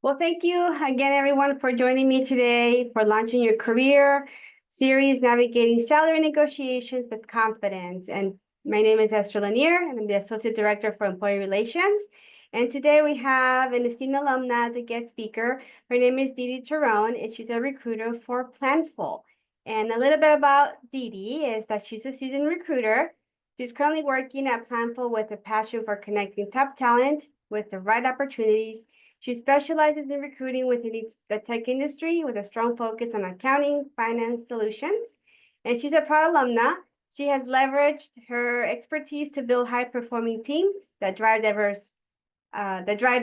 Well, thank you again, everyone, for joining me today for launching your career series, Navigating Salary Negotiations with Confidence. And my name is Esther Lanier, and I'm the Associate Director for Employee Relations. And today we have an esteemed alumna as a guest speaker. Her name is Didi Tyrone, and she's a recruiter for Planful. And a little bit about Didi is that she's a seasoned recruiter. She's currently working at Planful with a passion for connecting top talent with the right opportunities. She specializes in recruiting within the tech industry with a strong focus on accounting, finance solutions. And she's a proud alumna. She has leveraged her expertise to build high-performing teams that drive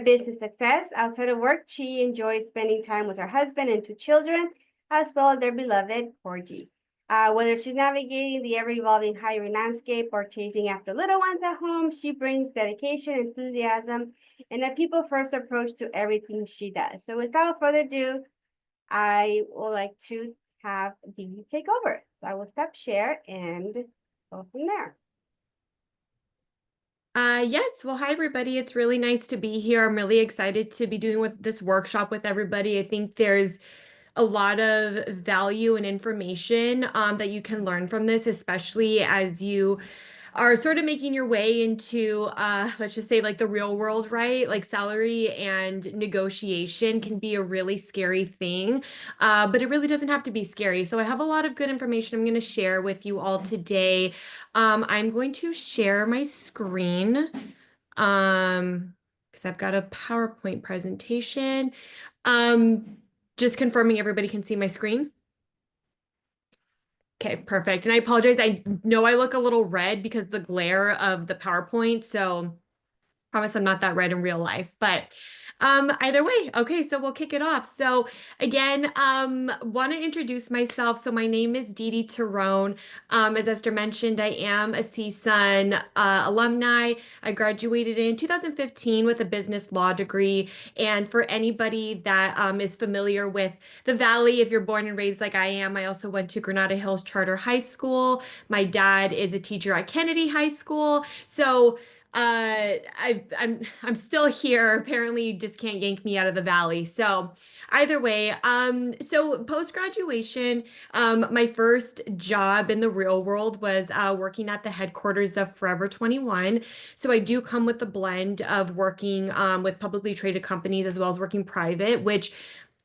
business success. Outside of work, she enjoys spending time with her husband and two children, as well as their beloved Corgi. Whether she's navigating the ever-evolving hiring landscape or chasing after little ones at home, she brings dedication, enthusiasm, and a people-first approach to everything she does. So without further ado, I would like to have Dee take over. So I will stop share and go from there. Yes. Well, hi, everybody. It's really nice to be here. I'm really excited to be doing this workshop with everybody. I think there's a lot of value and information that you can learn from this, especially as you are sort of making your way into, let's just say, like the real world, right? Like salary and negotiation can be a really scary thing, but it really doesn't have to be scary. So I have a lot of good information I'm going to share with you all today. I'm going to share my screen because I've got a PowerPoint presentation. Um, just confirming everybody can see my screen. Okay, perfect. And I apologize. I know I look a little red because the glare of the PowerPoint. So promise I'm not that red in real life, but either way, okay, so we'll kick it off. So again, want to introduce myself. So my name is Didi Tyrone. As Esther mentioned, I am a CSUN alumni. I graduated in 2015 with a business law degree. And for anybody that is familiar with the Valley, if you're born and raised like I am, I also went to Granada Hills Charter High School. My dad is a teacher at Kennedy High School. So I'm still here. Apparently, you just can't yank me out of the valley. So either way, so post-graduation, my first job in the real world was working at the headquarters of Forever 21. So I do come with a blend of working with publicly traded companies as well as working private, which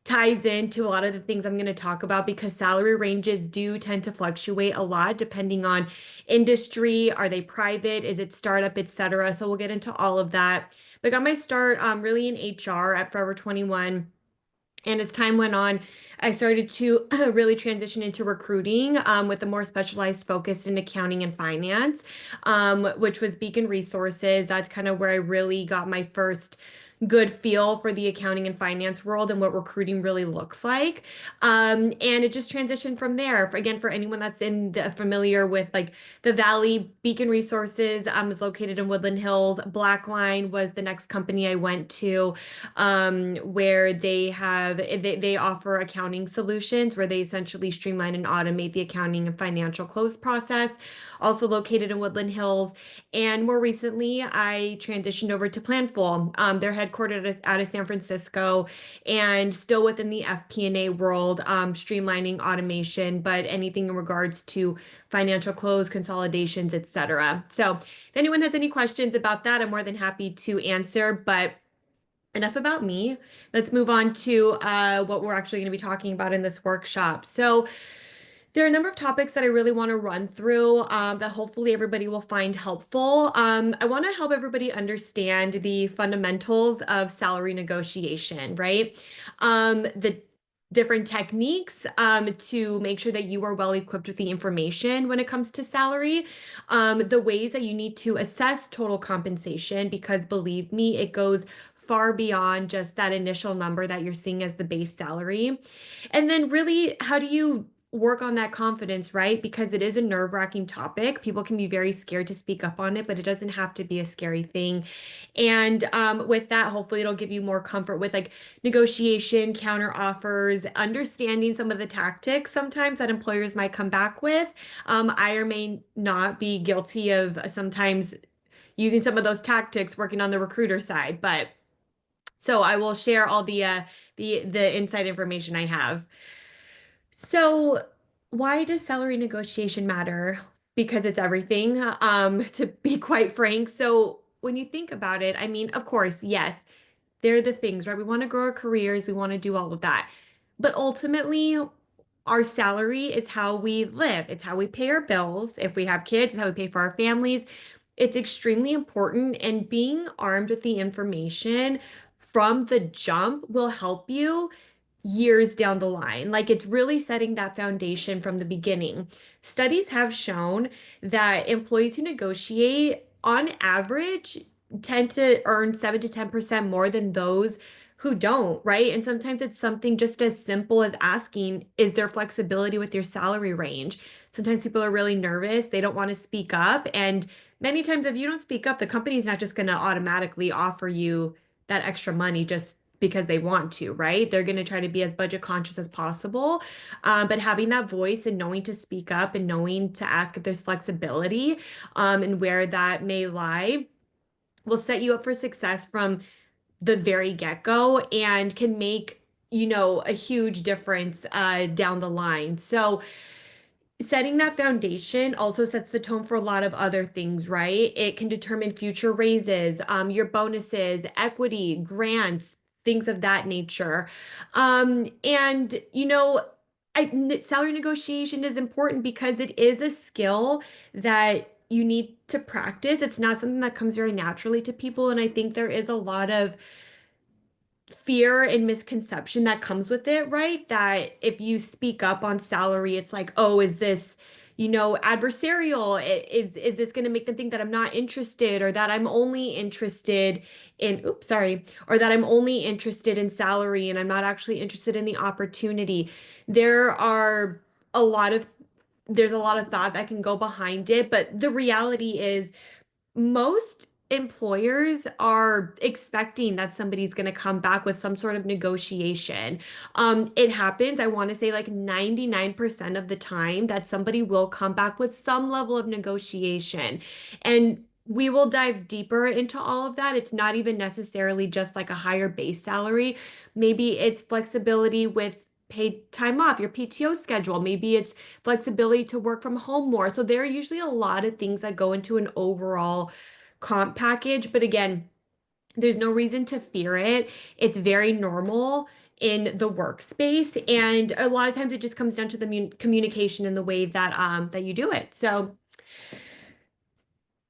ties into a lot of the things I'm going to talk about because salary ranges do tend to fluctuate a lot depending on industry. Are they private? Is it startup, etc.? So we'll get into all of that. But I got my start really in HR at Forever 21. And as time went on, I started to really transition into recruiting with a more specialized focus in accounting and finance, which was Beacon Resources. That's kind of where I really got my first good feel for the accounting and finance world and what recruiting really looks like. And it just transitioned from there. Again, for anyone that's familiar with like the Valley, Beacon Resources is located in Woodland Hills. Blackline was the next company I went to, where they offer accounting solutions where they essentially streamline and automate the accounting and financial close process. Also located in Woodland Hills. And more recently, I transitioned over to Planful. They're headquartered out of San Francisco and still within the FP&A world, streamlining automation, but anything in regards to financial close, consolidations, etc. So if anyone has any questions about that, I'm more than happy to answer. But enough about me. Let's move on to what we're actually going to be talking about in this workshop. So there are a number of topics that I really want to run through that hopefully everybody will find helpful. I want to help everybody understand the fundamentals of salary negotiation, right? The different techniques to make sure that you are well equipped with the information when it comes to salary, the ways that you need to assess total compensation, because believe me, it goes far beyond just that initial number that you're seeing as the base salary. And then really, how do you work on that confidence, right? Because it is a nerve-wracking topic. People can be very scared to speak up on it, but it doesn't have to be a scary thing. And with that, hopefully it'll give you more comfort with like negotiation, counter offers, understanding some of the tactics sometimes that employers might come back with. I or may not be guilty of sometimes using some of those tactics working on the recruiter side, but So I will share all the inside information I have. So why does salary negotiation matter? Because it's everything, to be quite frank. So when you think about it, I mean, of course, yes, they're the things, right? We want to grow our careers, we want to do all of that. But ultimately, our salary is how we live. It's how we pay our bills. If we have kids, it's how we pay for our families. It's extremely important, and being armed with the information from the jump will help you years down the line. Like it's really setting that foundation from the beginning. Studies have shown that employees who negotiate on average tend to earn 7 to 10% more than those who don't, right? And sometimes it's something just as simple as asking, is there flexibility with your salary range? Sometimes people are really nervous, they don't want to speak up. And many times, if you don't speak up, the company's not just going to automatically offer you that extra money just because they want to, right? They're going to try to be as budget conscious as possible. But having that voice and knowing to speak up and knowing to ask if there's flexibility, and where that may lie will set you up for success from the very get-go and can make, a huge difference down the line. So setting that foundation also sets the tone for a lot of other things, right? It can determine future raises, your bonuses, equity, grants, things of that nature. And salary negotiation is important because it is a skill that you need to practice. It's not something that comes very naturally to people, and I think there is a lot of fear and misconception that comes with it, right? That if you speak up on salary, it's like, oh, is this, adversarial? Is this going to make them think that I'm not interested, or that I'm only interested in, oops, sorry, or that I'm only interested in salary and I'm not actually interested in the opportunity? There are a lot of there's a lot of thought that can go behind it, but the reality is most employers are expecting that somebody's going to come back with some sort of negotiation. It happens, I want to say like 99% of the time that somebody will come back with some level of negotiation. And we will dive deeper into all of that. It's not even necessarily just like a higher base salary. Maybe it's flexibility with paid time off, your PTO schedule. Maybe it's flexibility to work from home more. So there are usually a lot of things that go into an overall comp package. But again, there's no reason to fear it. It's very normal in the workspace. And a lot of times it just comes down to the communication and the way that you do it. So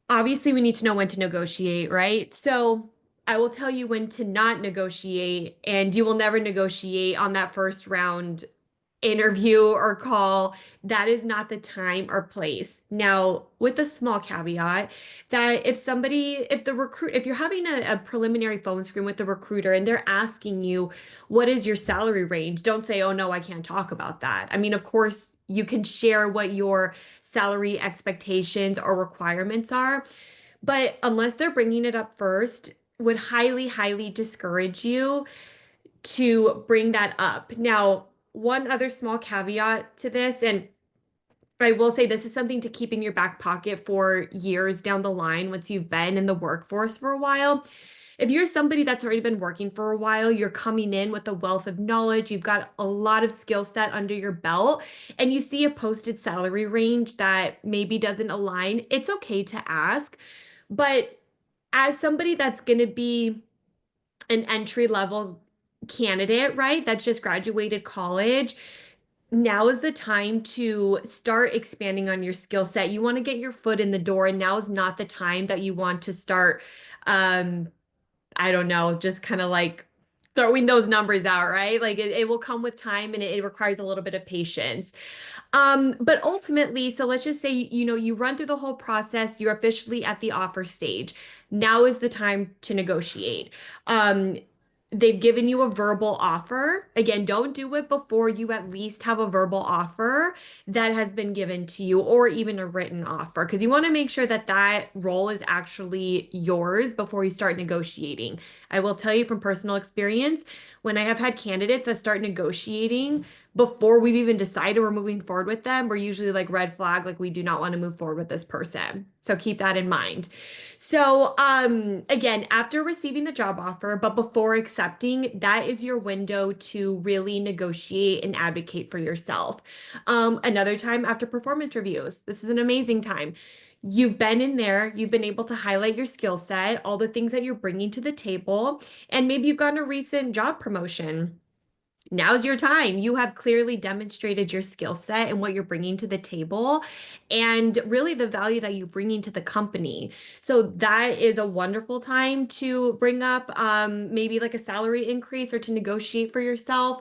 obviously we need to know when to negotiate, right? So I will tell you when to not negotiate, and you will never negotiate on that first round interview or call. That is not the time or place. Now, with a small caveat that if you're having a preliminary phone screen with the recruiter and they're asking you, what is your salary range? Don't say, oh no, I can't talk about that. I mean, of course, you can share what your salary expectations or requirements are, but unless they're bringing it up first, would highly, highly discourage you to bring that up. Now, one other small caveat to this, and I will say this is something to keep in your back pocket for years down the line once you've been in the workforce for a while. If you're somebody that's already been working for a while, you're coming in with a wealth of knowledge, you've got a lot of skill set under your belt, and you see a posted salary range that maybe doesn't align, it's okay to ask. But as somebody that's going to be an entry level candidate, right? That's just graduated college. Now is the time to start expanding on your skill set. You want to get your foot in the door, and now is not the time that you want to start, um, I don't know, just kind of like throwing those numbers out, right? Like it will come with time, and it requires a little bit of patience. But ultimately, so let's just say, you run through the whole process, you're officially at the offer stage. Now is the time to negotiate. Um, they've given you a verbal offer. Again, don't do it before you at least have a verbal offer that has been given to you, or even a written offer, because you want to make sure that that role is actually yours before you start negotiating. I will tell you from personal experience, when I have had candidates that start negotiating before we've even decided we're moving forward with them, we're usually like red flag, like we do not want to move forward with this person. So keep that in mind. So, again, after receiving the job offer, but before accepting, that is your window to really negotiate and advocate for yourself. Another time after performance reviews, this is an amazing time. You've been in there, you've been able to highlight your skill set, all the things that you're bringing to the table, and maybe you've gotten a recent job promotion. Now's your time. You have clearly demonstrated your skill set and what you're bringing to the table and really the value that you're bringing to the company. So that is a wonderful time to bring up maybe like a salary increase or to negotiate for yourself.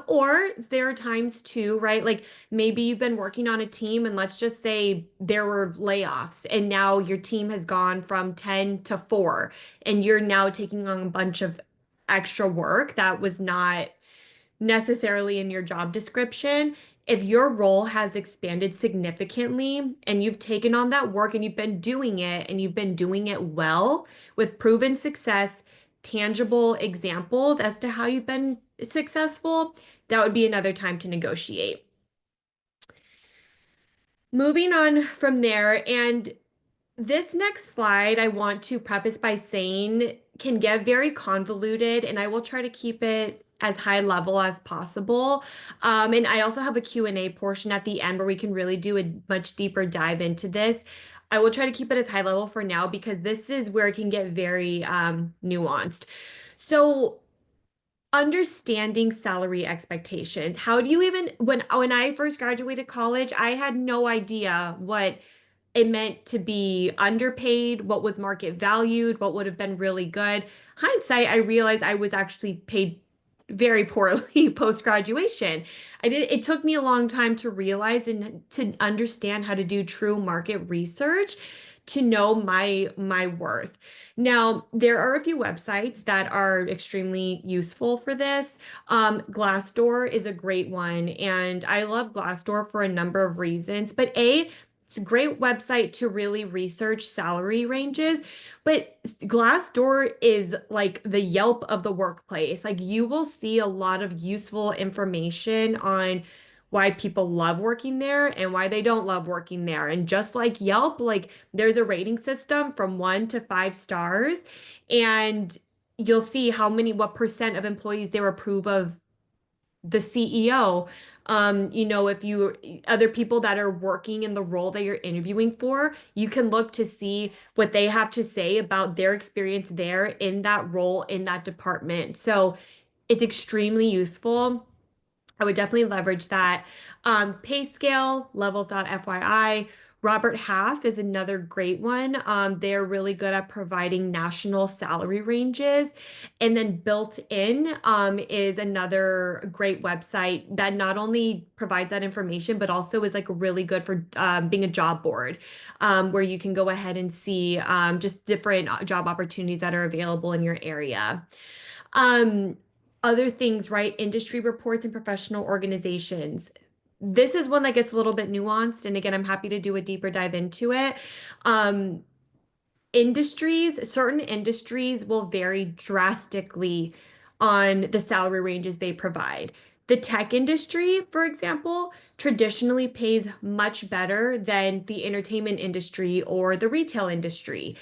Or there are times too, right? Like maybe you've been working on a team and let's just say there were layoffs and now your team has gone from 10 to 4 and you're now taking on a bunch of extra work that was not necessarily in your job description. If your role has expanded significantly and you've taken on that work and you've been doing it and you've been doing it well with proven success, tangible examples as to how you've been successful, that would be another time to negotiate. Moving on from there, and this next slide, I want to preface by saying can get very convoluted, and I will try to keep it as high level as possible. And I also have a Q&A portion at the end where we can really do a much deeper dive into this. I will try to keep it as high level for now because this is where it can get very nuanced. So understanding salary expectations. How do you even when I first graduated college, I had no idea what it meant to be underpaid, what was market valued, what would have been really good. Hindsight, I realized I was actually paid very poorly post-graduation. It took me a long time to realize and to understand how to do true market research to know my worth. Now, there are a few websites that are extremely useful for this. Glassdoor is a great one, and I love Glassdoor for a number of reasons. But it's a great website to really research salary ranges, but Glassdoor is like the Yelp of the workplace. Like you will see a lot of useful information on why people love working there and why they don't love working there. And just like Yelp, like there's a rating system from 1 to 5 stars, and you'll see what percent of employees they approve of the CEO. If you other people that are working in the role that you're interviewing for, you can look to see what they have to say about their experience there in that role in that department. So it's extremely useful. I would definitely leverage that. Pay scale, levels.fyi. Robert Half is another great one. They're really good at providing national salary ranges. And then Built In is another great website that not only provides that information, but also is like really good for being a job board, where you can go ahead and see just different job opportunities that are available in your area. Um, Other things, right? Industry reports and professional organizations. This is one that gets a little bit nuanced. And again, I'm happy to do a deeper dive into it. Um, certain industries will vary drastically on the salary ranges they provide. The tech industry, for example, traditionally pays much better than the entertainment industry or the retail industry.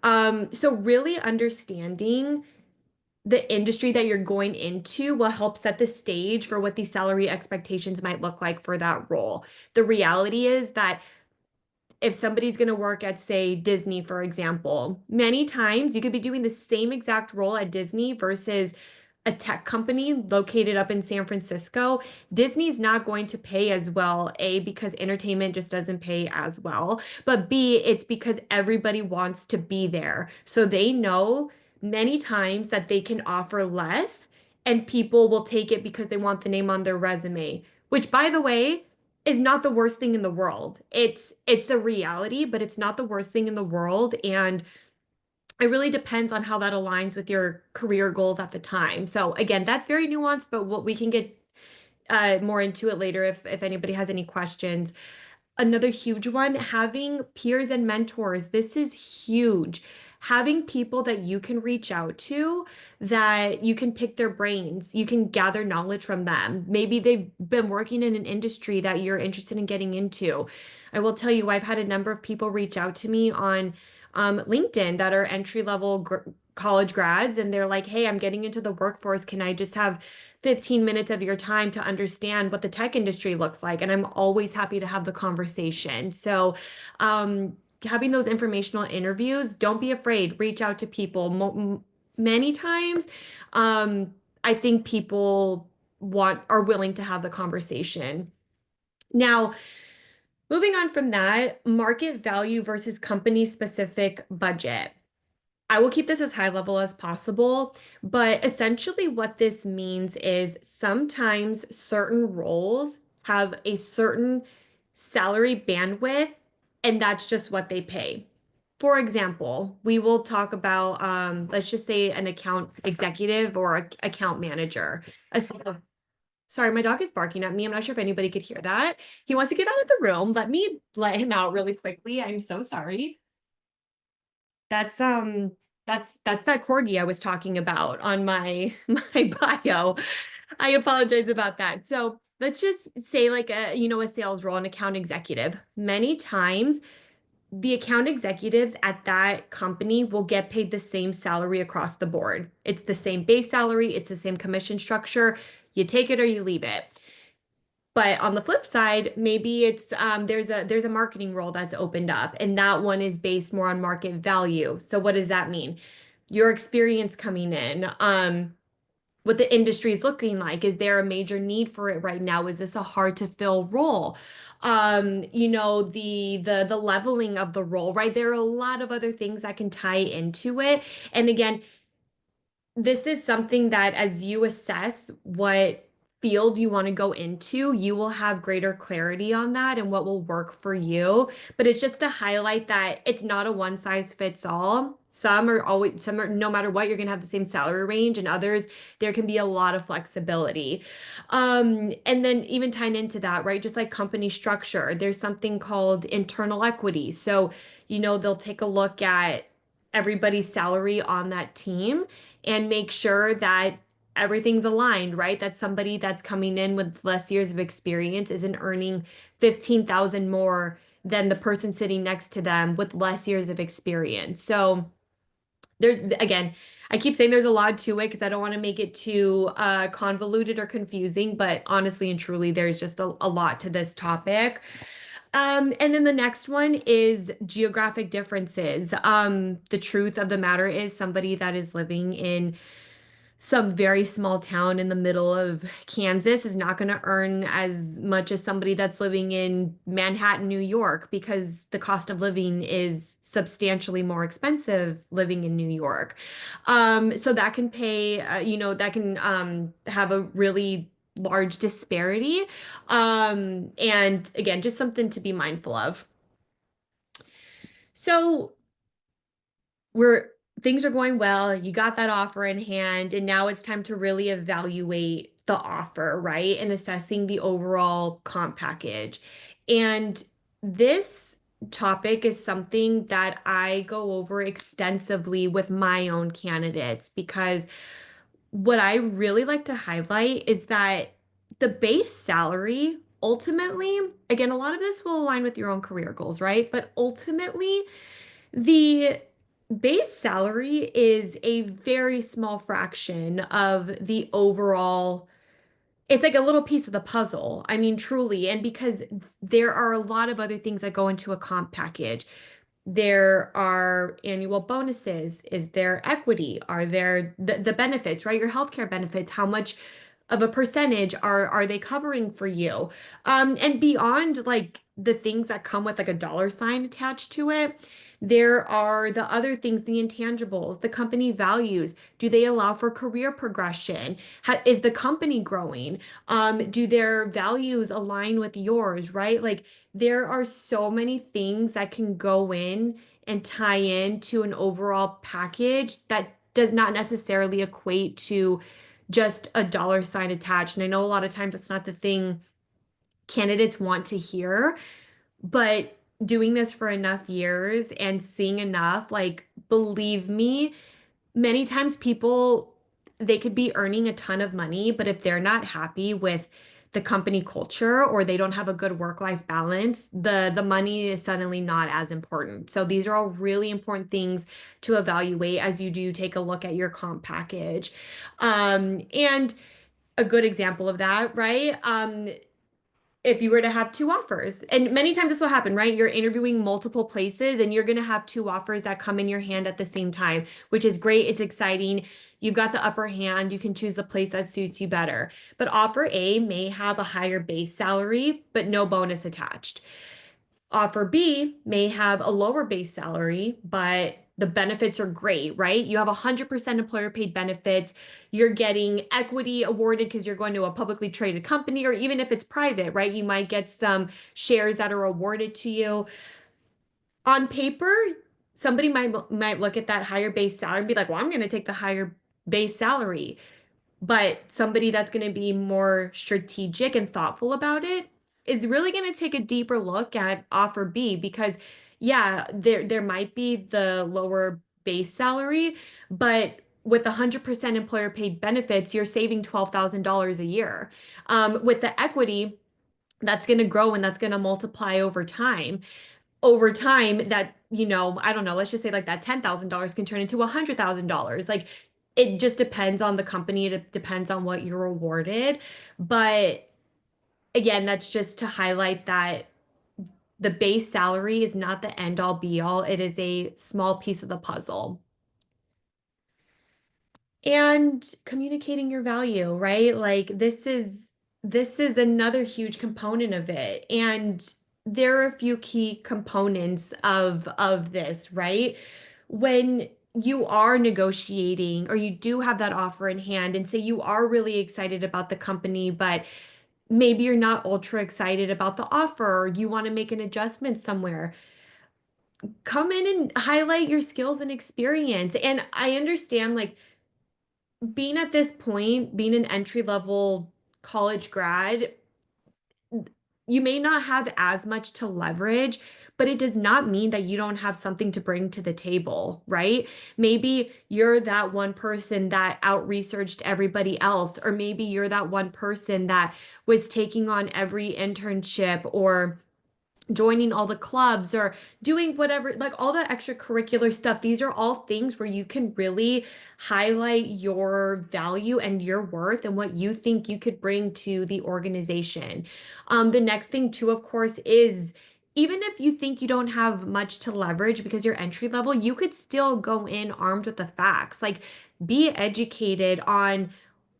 So really understanding the industry that you're going into will help set the stage for what these salary expectations might look like for that role. The reality is that if somebody's going to work at, say, Disney, for example, many times you could be doing the same exact role at Disney versus a tech company located up in San Francisco. Disney's not going to pay as well, A, because entertainment just doesn't pay as well, but B, it's because everybody wants to be there. So they know many times that they can offer less and people will take it because they want the name on their resume, which, by the way, is not the worst thing in the world. It's a reality, but it's not the worst thing in the world. And it really depends on how that aligns with your career goals at the time. So again, that's very nuanced, but what we can get more into it later if anybody has any questions. Another huge one, having peers and mentors. This is huge. having people that you can reach out to, that you can pick their brains, you can gather knowledge from them. Maybe they've been working in an industry that you're interested in getting into. I will tell you, I've had a number of people reach out to me on LinkedIn that are entry level college grads, and they're like, hey, I'm getting into the workforce. Can I just have 15 minutes of your time to understand what the tech industry looks like? And I'm always happy to have the conversation. So, having those informational interviews, don't be afraid, reach out to people. Many times, I think people are willing to have the conversation. Now, moving on from that, market value versus company specific budget. I will keep this as high level as possible, but essentially what this means is sometimes certain roles have a certain salary bandwidth, and that's just what they pay. For example, we will talk about, let's just say an account executive or account manager. A Sorry, my dog is barking at me. I'm not sure if anybody could hear that. He wants to get out of the room. Let me let him out really quickly. I'm so sorry. That's that's that corgi I was talking about on my my bio. I apologize about that. So let's just say like a sales role, an account executive. Many times the account executives at that company will get paid the same salary across the board. It's the same base salary, it's the same commission structure. You take it or you leave it. But on the flip side, maybe it's there's a marketing role that's opened up, and that one is based more on market value. So what does that mean? Your experience coming in, what the industry is looking like. Is there a major need for it right now? Is this a hard to fill role? The leveling of the role, right? There are a lot of other things that can tie into it. And again, this is something that as you assess what field you want to go into, you will have greater clarity on that and what will work for you. But it's just to highlight that it's not a one size fits all. Some are no matter what, you're going to have the same salary range, and others, there can be a lot of flexibility. And then even tying into that, right? Just like company structure, there's something called internal equity. So, they'll take a look at everybody's salary on that team and make sure that everything's aligned, right? That somebody that's coming in with less years of experience isn't earning 15,000 more than the person sitting next to them with less years of experience. So there's again, I keep saying there's a lot to it because I don't want to make it too convoluted or confusing, but honestly and truly, there's just a lot to this topic. And then the next one is geographic differences. The truth of the matter is somebody that is living in some very small town in the middle of Kansas is not going to earn as much as somebody that's living in Manhattan, New York, because the cost of living is substantially more expensive living in New York. So that can that can have a really large disparity. And again, just something to be mindful of. So we're things are going well. You got that offer in hand, and now it's time to really evaluate the offer, right? And assessing the overall comp package. And this topic is something that I go over extensively with my own candidates, because what I really like to highlight is that the base salary ultimately, again, a lot of this will align with your own career goals, right? But ultimately, the base salary is a very small fraction of the overall. It's like a little piece of the puzzle. I mean, truly. And because there are a lot of other things that go into a comp package. There are annual bonuses. Is there equity? Are there the benefits, right? Your healthcare benefits, how much of a percentage are they covering for you? And beyond like the things that come with like a dollar sign attached to it, there are the other things, the intangibles, the company values. Do they allow for career progression? Is the company growing? Do their values align with yours, right? Like there are so many things that can go in and tie in to an overall package that does not necessarily equate to just a dollar sign attached. And I know a lot of times it's not the thing candidates want to hear, but doing this for enough years and seeing enough, like, believe me, many times people, they could be earning a ton of money, but if they're not happy with the company culture or they don't have a good work-life balance, the money is suddenly not as important. So these are all really important things to evaluate as you do take a look at your comp package. And a good example of that, right? If you were to have two offers, and many times this will happen, right? You're interviewing multiple places and you're going to have two offers that come in your hand at the same time, which is great. It's exciting. You've got the upper hand. You can choose the place that suits you better. But offer A may have a higher base salary, but no bonus attached. Offer B may have a lower base salary, but the benefits are great, right? You have 100% employer paid benefits. You're getting equity awarded because you're going to a publicly traded company, or even if it's private, right? You might get some shares that are awarded to you. On paper, somebody might look at that higher base salary and be like, well, I'm going to take the higher base salary. But somebody that's going to be more strategic and thoughtful about it is really going to take a deeper look at offer B, because yeah, there might be the lower base salary, but with 100% employer paid benefits, you're saving $12,000 a year. With the equity, that's going to grow and that's going to multiply over time. Over time, that, I don't know, let's just say like that $10,000 can turn into $100,000. Like, it just depends on the company. It depends on what you're awarded. But again, that's just to highlight that the base salary is not the end all be all. It is a small piece of the puzzle. And communicating your value, right? Like, this is another huge component of it. And there are a few key components of this, right? When you are negotiating or you do have that offer in hand, and say you are really excited about the company, but maybe you're not ultra excited about the offer, or you want to make an adjustment somewhere, come in and highlight your skills and experience. And I understand, like, being at this point, being an entry level college grad, you may not have as much to leverage, but it does not mean that you don't have something to bring to the table, right? Maybe you're that one person that out researched everybody else, or maybe you're that one person that was taking on every internship or joining all the clubs or doing whatever, like all the extracurricular stuff. These are all things where you can really highlight your value and your worth and what you think you could bring to the organization. The next thing, too, of course, is even if you think you don't have much to leverage because you're entry level, you could still go in armed with the facts. Like, be educated on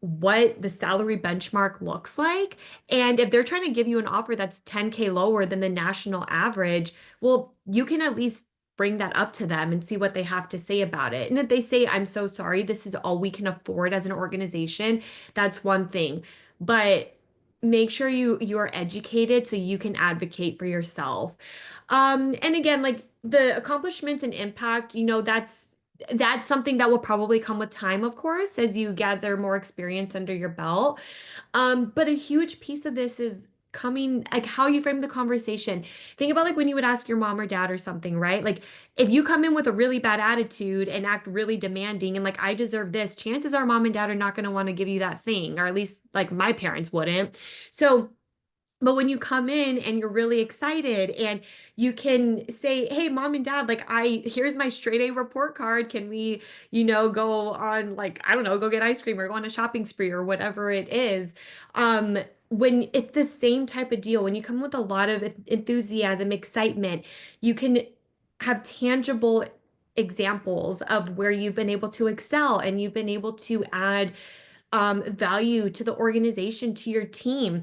what the salary benchmark looks like. And if they're trying to give you an offer that's 10K lower than the national average, well, you can at least bring that up to them and see what they have to say about it. And if they say, I'm so sorry, this is all we can afford as an organization, that's one thing. But make sure you're educated so you can advocate for yourself. And again, like, the accomplishments and impact, that's something that will probably come with time, of course, as you gather more experience under your belt. But a huge piece of this is coming, like, how you frame the conversation. Think about, like, when you would ask your mom or dad or something, right? Like, if you come in with a really bad attitude and act really demanding and like, I deserve this, chances are mom and dad are not going to want to give you that thing, or at least like my parents wouldn't. So, but when you come in and you're really excited and you can say, hey, mom and dad, like, here's my straight A report card. Can we, go on, like, I don't know, go get ice cream or go on a shopping spree or whatever it is. When it's the same type of deal, when you come with a lot of enthusiasm, excitement, you can have tangible examples of where you've been able to excel and you've been able to add value to the organization, to your team.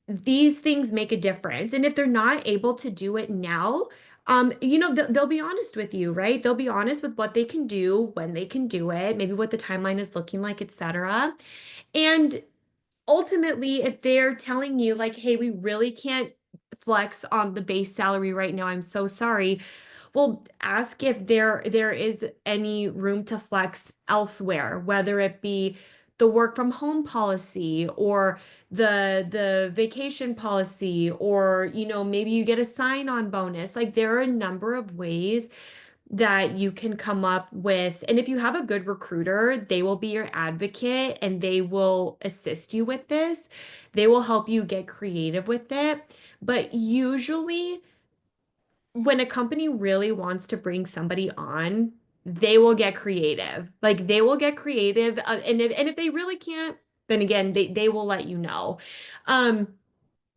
These things make a difference. And if they're not able to do it now, they'll be honest with you, right? They'll be honest with what they can do, when they can do it, maybe what the timeline is looking like, etc. And ultimately, if they're telling you like, hey, we really can't flex on the base salary right now, I'm so sorry. Well, ask if there is any room to flex elsewhere, whether it be the work from home policy or the vacation policy, or maybe you get a sign-on bonus. Like there are a number of ways that you can come up with. And if you have a good recruiter, they will be your advocate and they will assist you with this. They will help you get creative with it. But usually, when a company really wants to bring somebody on, they will get creative. Like they will get creative. And if they really can't, then again, they will let you know. Um,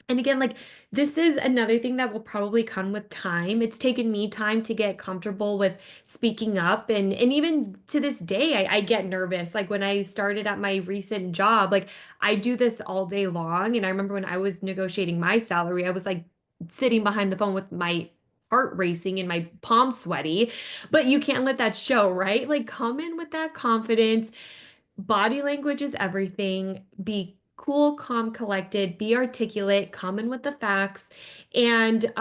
and again, like this is another thing that will probably come with time. It's taken me time to get comfortable with speaking up. And even to this day, I get nervous. Like when I started at my recent job, like I do this all day long. And I remember when I was negotiating my salary, I was like sitting behind the phone with my heart racing and my palms sweaty. But you can't let that show, right? Like come in with that confidence. Body language is everything. Be cool, calm, collected, be articulate, come in with the facts, and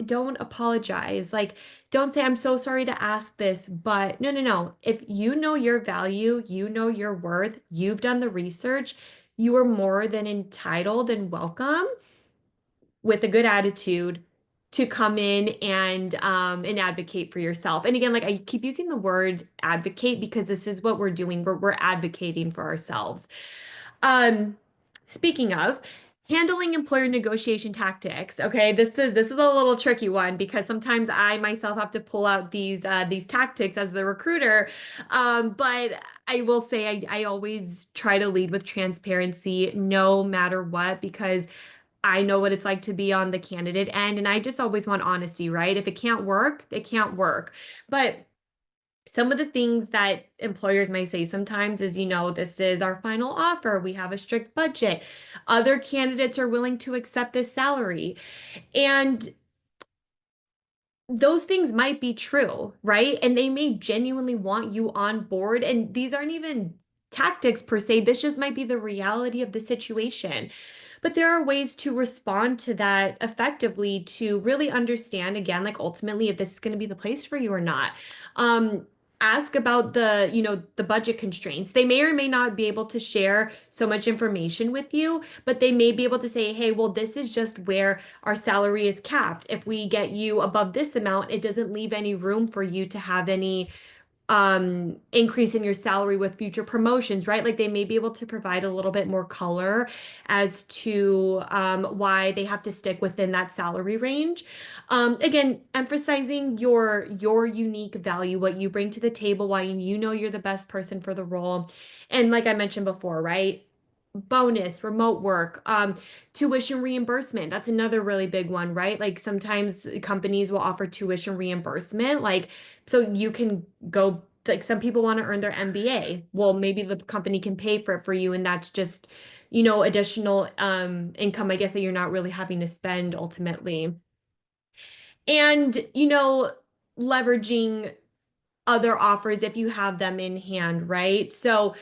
don't apologize. Like, don't say, I'm so sorry to ask this, but no, no, no. If you know your value, you know your worth, you've done the research, you are more than entitled and welcome with a good attitude to come in and advocate for yourself. And again, like I keep using the word advocate because this is what we're doing. We're advocating for ourselves. Um, Speaking of handling employer negotiation tactics, okay, this is a little tricky one because sometimes I myself have to pull out these tactics as the recruiter. But I will say I always try to lead with transparency no matter what, because I know what it's like to be on the candidate end, and I just always want honesty, right? If it can't work, it can't work. But some of the things that employers may say sometimes is, this is our final offer. We have a strict budget. Other candidates are willing to accept this salary. And those things might be true, right? And they may genuinely want you on board. And these aren't even tactics per se. This just might be the reality of the situation. But there are ways to respond to that effectively to really understand, again, like ultimately if this is going to be the place for you or not. Ask about the budget constraints. They may or may not be able to share so much information with you, but they may be able to say, hey, well, this is just where our salary is capped. If we get you above this amount, it doesn't leave any room for you to have any increase in your salary with future promotions, right? Like they may be able to provide a little bit more color as to why they have to stick within that salary range. Again, emphasizing your unique value, what you bring to the table, why you know you're the best person for the role. And like I mentioned before, right? Bonus, remote work, tuition reimbursement. That's another really big one, right? Like sometimes companies will offer tuition reimbursement, like so you can go, like some people want to earn their MBA. Well, maybe the company can pay for it for you, and that's just, additional income, I guess, that you're not really having to spend ultimately. And, leveraging other offers if you have them in hand, right? So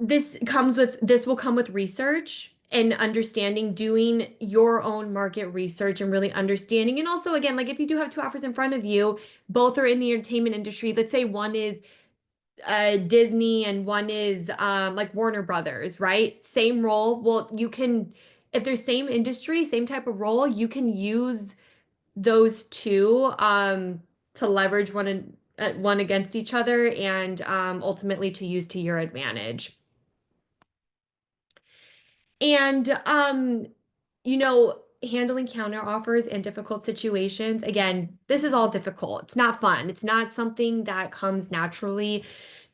this will come with research and understanding, doing your own market research and really understanding. And also, again, like if you do have two offers in front of you, both are in the entertainment industry. Let's say one is Disney and one is like Warner Brothers, right? Same role. Well, you can, if they're same industry, same type of role, you can use those two to leverage one against each other, and ultimately to use to your advantage. And you know, handling counter offers in difficult situations, again, this is all difficult. It's not fun. It's not something that comes naturally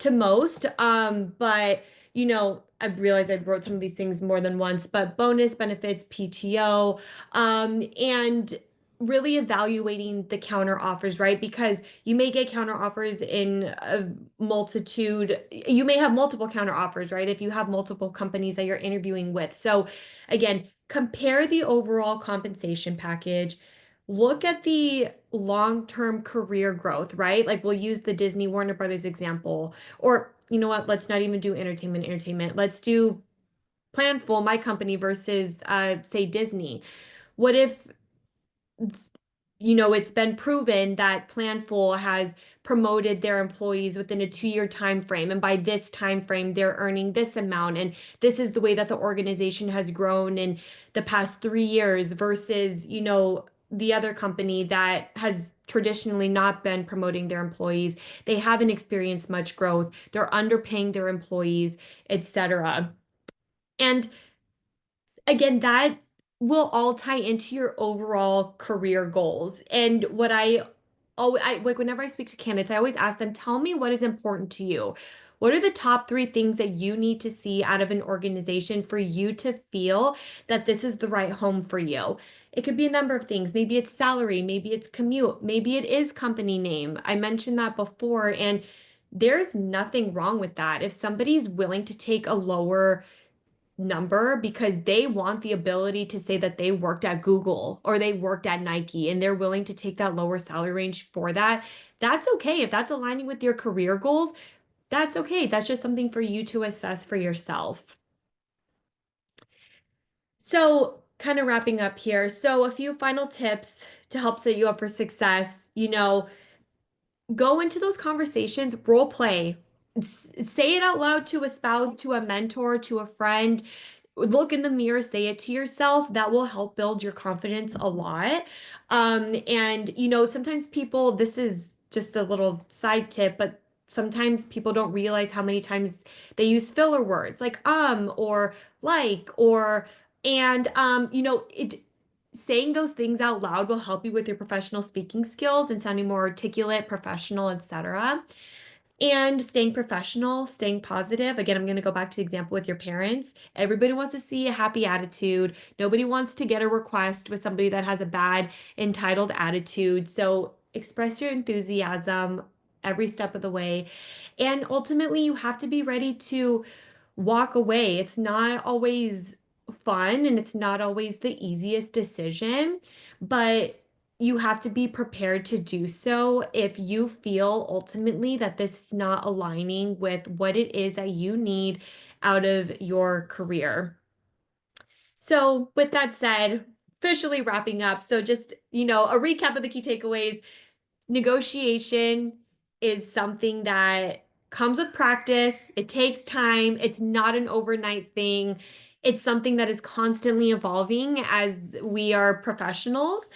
to most. But I realized I wrote some of these things more than once, but bonus benefits, PTO, and really evaluating the counter offers, right? Because you may get counter offers in a multitude. You may have multiple counter offers, right? If you have multiple companies that you're interviewing with. So again, compare the overall compensation package. Look at the long-term career growth, right? Like we'll use the Disney Warner Brothers example, or you know what, let's not even do entertainment. Let's do Planful, my company versus say Disney. What if it's been proven that Planful has promoted their employees within a 2-year time frame, and by this time frame they're earning this amount, and this is the way that the organization has grown in the past 3 years versus the other company that has traditionally not been promoting their employees. They haven't experienced much growth, they're underpaying their employees, etc. And again, that will all tie into your overall career goals. And what I like whenever I speak to candidates, I always ask them, tell me what is important to you. What are the top 3 things that you need to see out of an organization for you to feel that this is the right home for you? It could be a number of things. Maybe it's salary, maybe it's commute, maybe it is company name. I mentioned that before, and there's nothing wrong with that. If somebody's willing to take a lower number because they want the ability to say that they worked at Google or they worked at Nike and they're willing to take that lower salary range for that, that's okay. If that's aligning with your career goals, that's okay. That's just something for you to assess for yourself. So, kind of wrapping up here. So, a few final tips to help set you up for success. Go into those conversations, role play, say it out loud to a spouse, to a mentor, to a friend. Look in the mirror, say it to yourself. That will help build your confidence a lot. And sometimes people, this is just a little side tip, but sometimes people don't realize how many times they use filler words like or like or and it saying those things out loud will help you with your professional speaking skills and sounding more articulate, professional, etc. And staying professional, staying positive. Again, I'm going to go back to the example with your parents. Everybody wants to see a happy attitude. Nobody wants to get a request with somebody that has a bad, entitled attitude. So express your enthusiasm every step of the way. And ultimately, you have to be ready to walk away. It's not always fun and it's not always the easiest decision, but you have to be prepared to do so if you feel ultimately that this is not aligning with what it is that you need out of your career. So, with that said, officially wrapping up. So, just, a recap of the key takeaways. Negotiation is something that comes with practice. It takes time. It's not an overnight thing. It's something that is constantly evolving as we are professionals.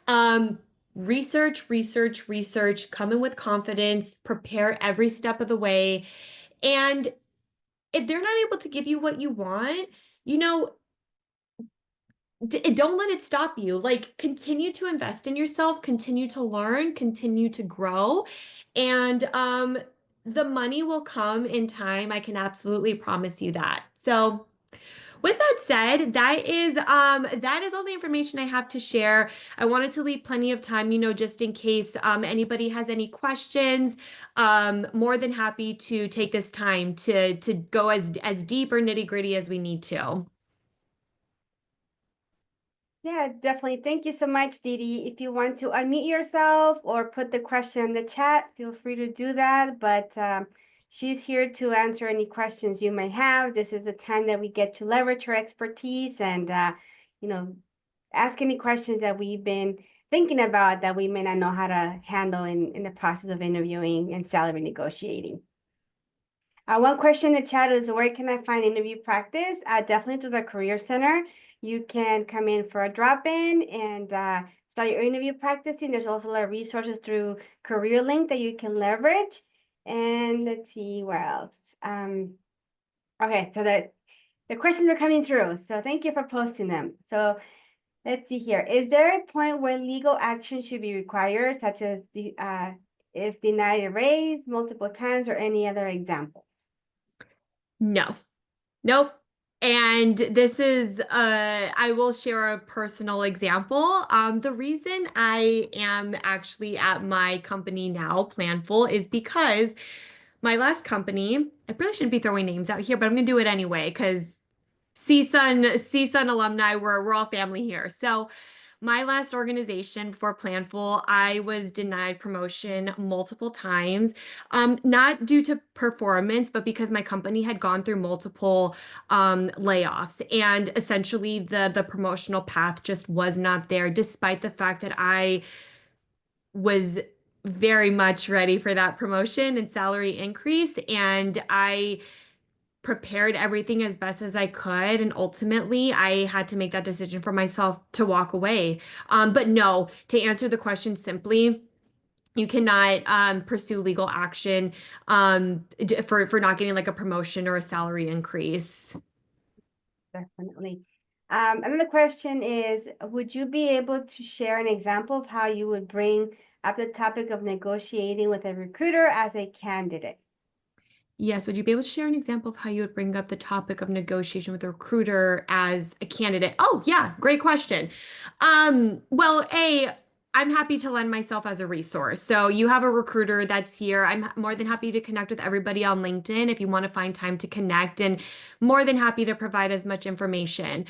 Um, research, research, research, come in with confidence, prepare every step of the way. And if they're not able to give you what you want, you know, don't let it stop you. Like, continue to invest in yourself, continue to learn, continue to grow, and the money will come in time. I can absolutely promise you that. So with that said, that is all the information I have to share. I wanted to leave plenty of time, just in case anybody has any questions. More than happy to take this time to go as deep or nitty-gritty as we need to. Yeah, definitely. Thank you so much, Didi. If you want to unmute yourself or put the question in the chat, feel free to do that. But she's here to answer any questions you might have. This is a time that we get to leverage her expertise and, ask any questions that we've been thinking about that we may not know how to handle in the process of interviewing and salary negotiating. One question in the chat is, where can I find interview practice? Definitely through the Career Center. You can come in for a drop-in and start your interview practicing. There's also a lot of resources through CareerLink that you can leverage. And let's see where else. Okay, so the questions are coming through. So thank you for posting them. So let's see here. Is there a point where legal action should be required, such as if denied a raise multiple times or any other examples? No. Nope. And this is, I will share a personal example. The reason I am actually at my company now, Planful, is because my last company, I really shouldn't be throwing names out here, but I'm going to do it anyway because CSUN alumni, we're all family here. So my last organization before Planful, I was denied promotion multiple times, not due to performance, but because my company had gone through multiple layoffs, and essentially the promotional path just was not there, despite the fact that I was very much ready for that promotion and salary increase. And I prepared everything as best as I could. And ultimately, I had to make that decision for myself to walk away. But no, to answer the question simply, you cannot pursue legal action for not getting like a promotion or a salary increase. Definitely. Another question is, would you be able to share an example of how you would bring up the topic of negotiating with a recruiter as a candidate? Yes, would you be able to share an example of how you would bring up the topic of negotiation with a recruiter as a candidate? Oh, yeah, great question. Well, I'm happy to lend myself as a resource. So you have a recruiter that's here. I'm more than happy to connect with everybody on LinkedIn if you want to find time to connect, and more than happy to provide as much information.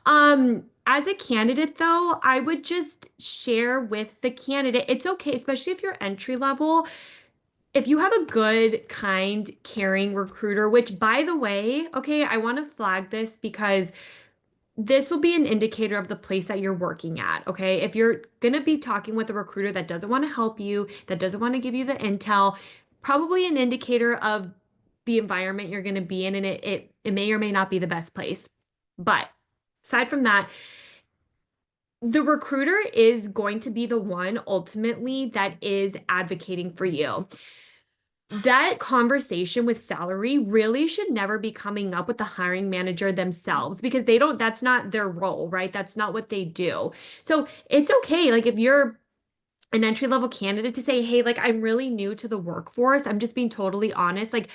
As a candidate, though, I would just share with the candidate. It's okay, especially if you're entry level, if you have a good, kind, caring recruiter, which by the way, okay, I want to flag this because this will be an indicator of the place that you're working at, okay? If you're going to be talking with a recruiter that doesn't want to help you, that doesn't want to give you the intel, probably an indicator of the environment you're going to be in, and it may or may not be the best place. But aside from that, the recruiter is going to be the one ultimately that is advocating for you. That conversation with salary really should never be coming up with the hiring manager themselves, because that's not their role, right? That's not what they do. So it's okay. Like if you're an entry level candidate, to say, hey, like I'm really new to the workforce. I'm just being totally honest. Like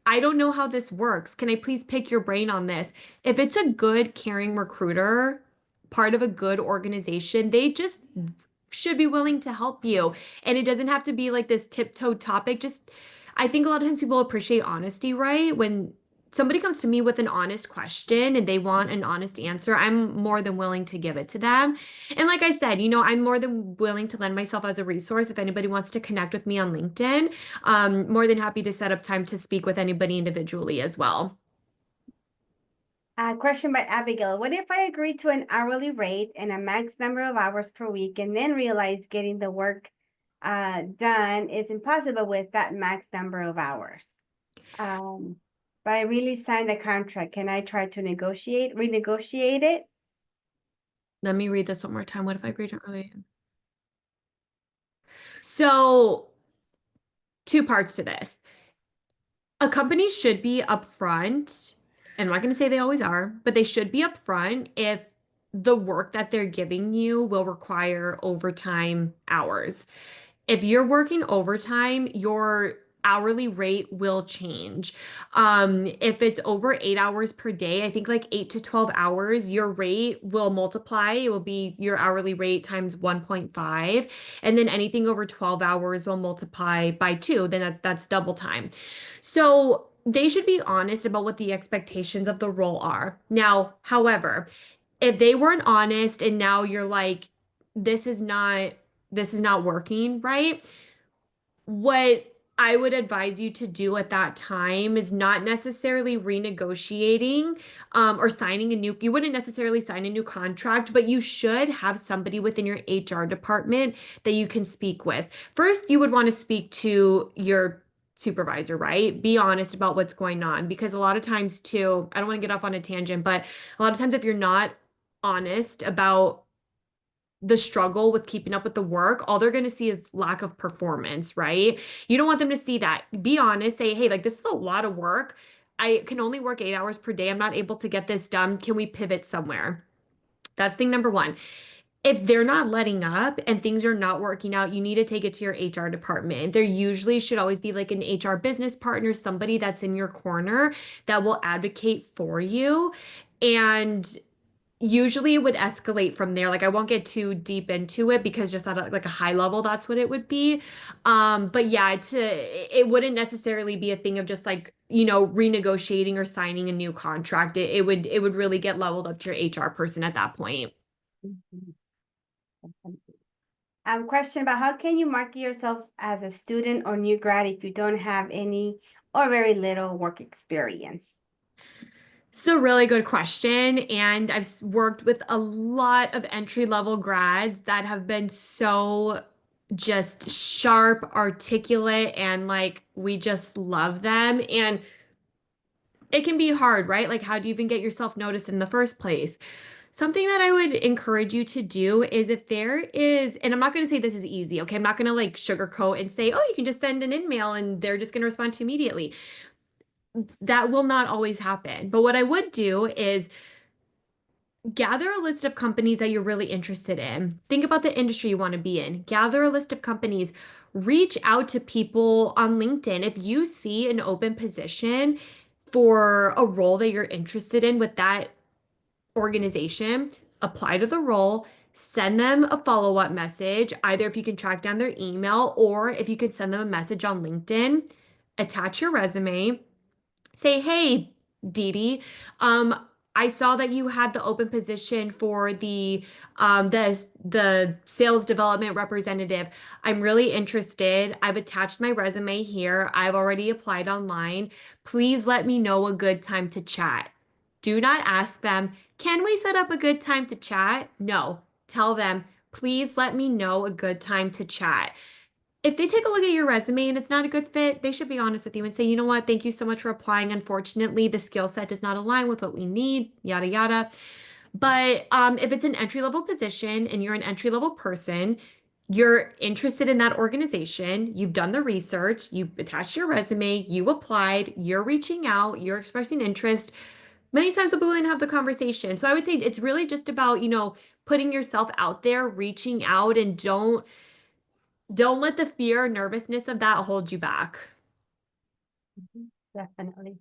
I don't know how this works. Can I please pick your brain on this? If it's a good, caring recruiter, part of a good organization, they just should be willing to help you. And it doesn't have to be like this tiptoe topic. Just, I think a lot of times people appreciate honesty, right? When somebody comes to me with an honest question and they want an honest answer, I'm more than willing to give it to them. And like I said, I'm more than willing to lend myself as a resource if anybody wants to connect with me on LinkedIn. More than happy to set up time to speak with anybody individually as well. Question by Abigail. What if I agree to an hourly rate and a max number of hours per week and then realize getting the work done is impossible with that max number of hours? But I really signed the contract. Can I try to renegotiate it? Let me read this one more time. What if I agree to early? So, two parts to this. A company should be upfront, and I'm not going to say they always are, but they should be upfront if the work that they're giving you will require overtime hours. If you're working overtime, your hourly rate will change. If it's over 8 hours per day, I think like 8 to 12 hours, your rate will multiply. It will be your hourly rate times 1.5. And then anything over 12 hours will multiply by two. Then that's double time. So they should be honest about what the expectations of the role are. Now, however, if they weren't honest and now you're like, this is not working, right? What I would advise you to do at that time is not necessarily renegotiating or signing you wouldn't necessarily sign a new contract, but you should have somebody within your HR department that you can speak with. First, you would want to speak to your supervisor, right? Be honest about what's going on, because a lot of times too, I don't want to get off on a tangent, but a lot of times if you're not honest about the struggle with keeping up with the work, all they're going to see is lack of performance, right? You don't want them to see that. Be honest, say, hey, like this is a lot of work. I can only work 8 hours per day. I'm not able to get this done. Can we pivot somewhere? That's thing number one. If they're not letting up and things are not working out, you need to take it to your HR department. There usually should always be like an HR business partner, somebody that's in your corner that will advocate for you. And usually it would escalate from there. Like I won't get too deep into it because just at like a high level, that's what it would be. But yeah, it wouldn't necessarily be a thing of just like, renegotiating or signing a new contract. It would really get leveled up to your HR person at that point. Mhm. Question about how can you market yourself as a student or new grad if you don't have any or very little work experience? It's a really good question. And I've worked with a lot of entry level grads that have been so just sharp, articulate, and like we just love them. And it can be hard, right? Like, how do you even get yourself noticed in the first place? Something that I would encourage you to do is if there is, and I'm not going to say this is easy, okay? I'm not going to like sugarcoat and say, oh, you can just send an email and they're just going to respond to you immediately. That will not always happen. But what I would do is gather a list of companies that you're really interested in. Think about the industry you want to be in. Gather a list of companies. Reach out to people on LinkedIn. If you see an open position for a role that you're interested in with that organization, apply to the role, send them a follow-up message, either if you can track down their email or if you can send them a message on LinkedIn, attach your resume, say, hey, Dee Dee, I saw that you had the open position for the sales development representative. I'm really interested. I've attached my resume here. I've already applied online. Please let me know a good time to chat. Do not ask them, can we set up a good time to chat? No. Tell them, please let me know a good time to chat. If they take a look at your resume and it's not a good fit, they should be honest with you and say, you know what, thank you so much for applying. Unfortunately, the skill set does not align with what we need, yada, yada. But if it's an entry level position and you're an entry level person, you're interested in that organization, you've done the research, you've attached your resume, you applied, you're reaching out, you're expressing interest. Many times they'll be willing to have the conversation. So I would say it's really just about, putting yourself out there, reaching out, and don't let the fear or nervousness of that hold you back. Mhm. Definitely.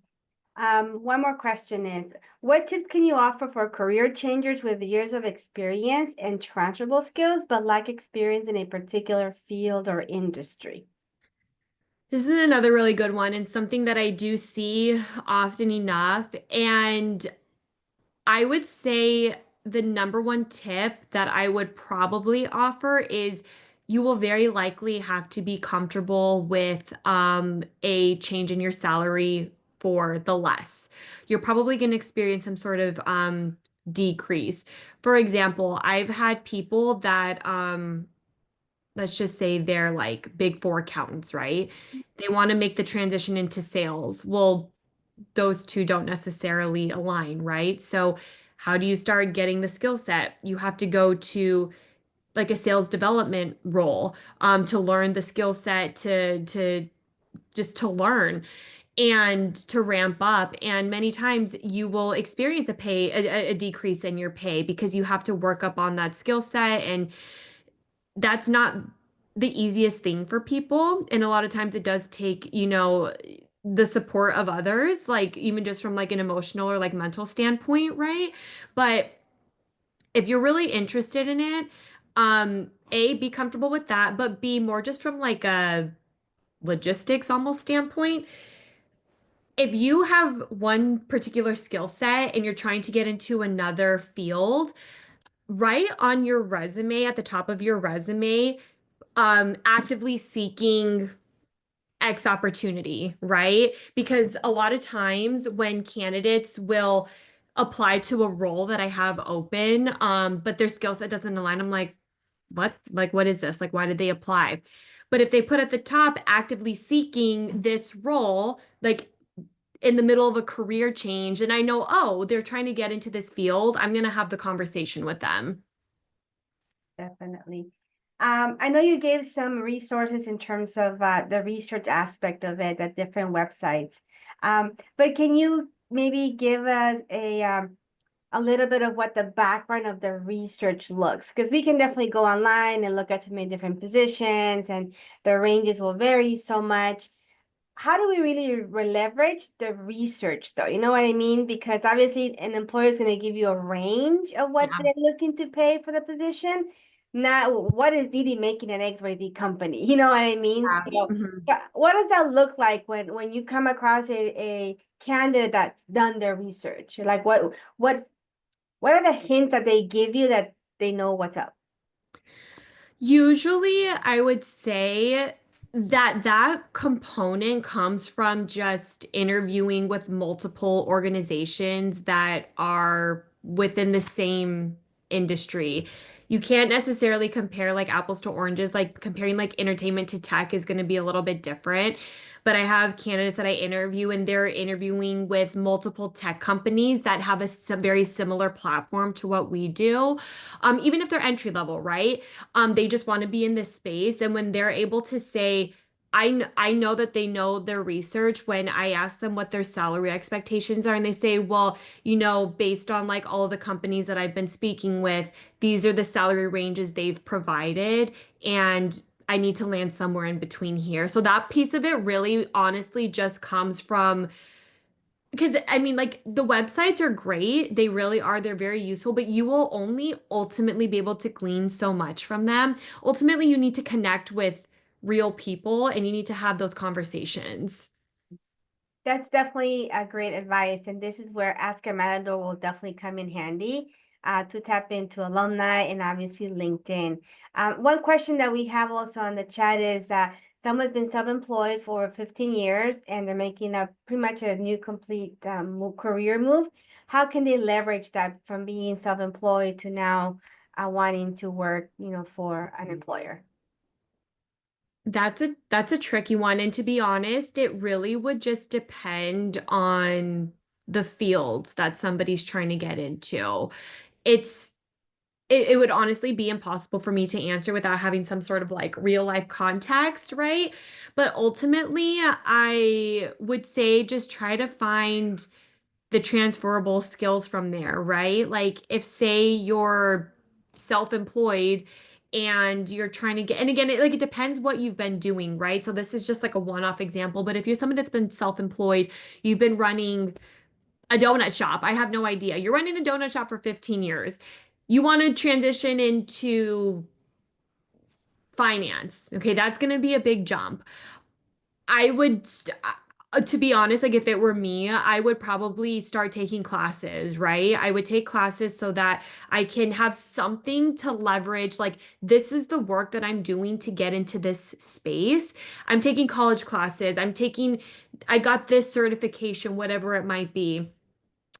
One more question is, what tips can you offer for career changers with years of experience and transferable skills, but lack experience in a particular field or industry? This is another really good one and something that I do see often enough. And I would say the number one tip that I would probably offer is you will very likely have to be comfortable with a change in your salary for the less. You're probably going to experience some sort of decrease. For example, I've had people that let's just say they're like big four accountants, right? They want to make the transition into sales. Well, those two don't necessarily align, right? So, how do you start getting the skill set? You have to go to like a sales development role to learn the skill set to just to learn and to ramp up. And many times you will experience a decrease in your pay because you have to work up on that skill set, and that's not the easiest thing for people. And a lot of times it does take, the support of others, like even just from like an emotional or like mental standpoint, right? But if you're really interested in it, A, be comfortable with that, but B, more just from like a logistics almost standpoint. If you have one particular skill set and you're trying to get into another field, write on your resume at the top of your resume actively seeking X opportunity, right? Because a lot of times when candidates will apply to a role that I have open, but their skill set doesn't align, I'm like, what? Like, what is this? Like, why did they apply? But if they put at the top actively seeking this role, like in the middle of a career change, and I know, oh, they're trying to get into this field, I'm going to have the conversation with them. Definitely. I know you gave some resources in terms of the research aspect of it at different websites. But can you maybe give us a little bit of what the background of the research looks? Because we can definitely go online and look at so many different positions, and the ranges will vary so much. How do we really leverage the research though? You know what I mean? Because obviously an employer is going to give you a range of what Yeah. they're looking to pay for the position. Not what is Didi making at XYZ company? You know what I mean? Yeah. So Mhm. yeah, what does that look like when you come across a candidate that's done their research? Like what are the hints that they give you that they know what's up? Usually, I would say that that component comes from just interviewing with multiple organizations that are within the same industry. You can't necessarily compare like apples to oranges. Like comparing like entertainment to tech is going to be a little bit different. But I have candidates that I interview, and they're interviewing with multiple tech companies that have a very similar platform to what we do. Even if they're entry level, right? They just want to be in this space. And when they're able to say, I know that they know their research when I ask them what their salary expectations are, and they say, well, based on like all of the companies that I've been speaking with, these are the salary ranges they've provided, and I need to land somewhere in between here. So that piece of it really honestly just comes from, because I mean, like the websites are great. They really are. They're very useful, but you will only ultimately be able to glean so much from them. Ultimately, you need to connect with real people and you need to have those conversations. That's definitely a great advice, and this is where Ask a Matador will definitely come in handy to tap into alumni and obviously LinkedIn. One question that we have also on the chat is someone's been self-employed for 15 years and they're making a pretty much a new complete career move. How can they leverage that from being self-employed to now wanting to work, for an employer? That's a tricky one. And to be honest, it really would just depend on the field that somebody's trying to get into. It's it would honestly be impossible for me to answer without having some sort of like real life context, right? But ultimately, I would say just try to find the transferable skills from there, right? Like if say you're self-employed and you're trying to get, and again, it depends what you've been doing, right? So this is just like a one-off example, but if you're someone that's been self-employed, you've been running a donut shop. I have no idea. You're running a donut shop for 15 years. You want to transition into finance. Okay, that's going to be a big jump. I would, to be honest, like if it were me, I would probably start taking classes, right? I would take classes so that I can have something to leverage. Like, this is the work that I'm doing to get into this space. I'm taking college classes. I got this certification, whatever it might be.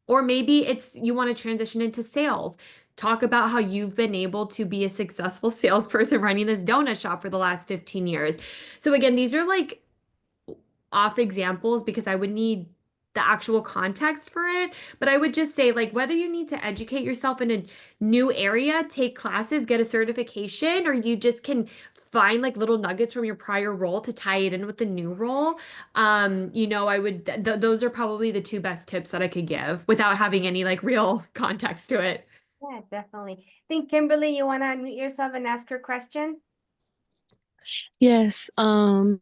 Or maybe it's you want to transition into sales. Talk about how you've been able to be a successful salesperson running this donut shop for the last 15 years. So again, these are like off examples because I would need the actual context for it. But I would just say, like, whether you need to educate yourself in a new area, take classes, get a certification, or you just can find like little nuggets from your prior role to tie it in with the new role. I would, those are probably the two best tips that I could give without having any like real context to it. Yeah, definitely. I think Kimberly, you want to unmute yourself and ask your question? Yes, I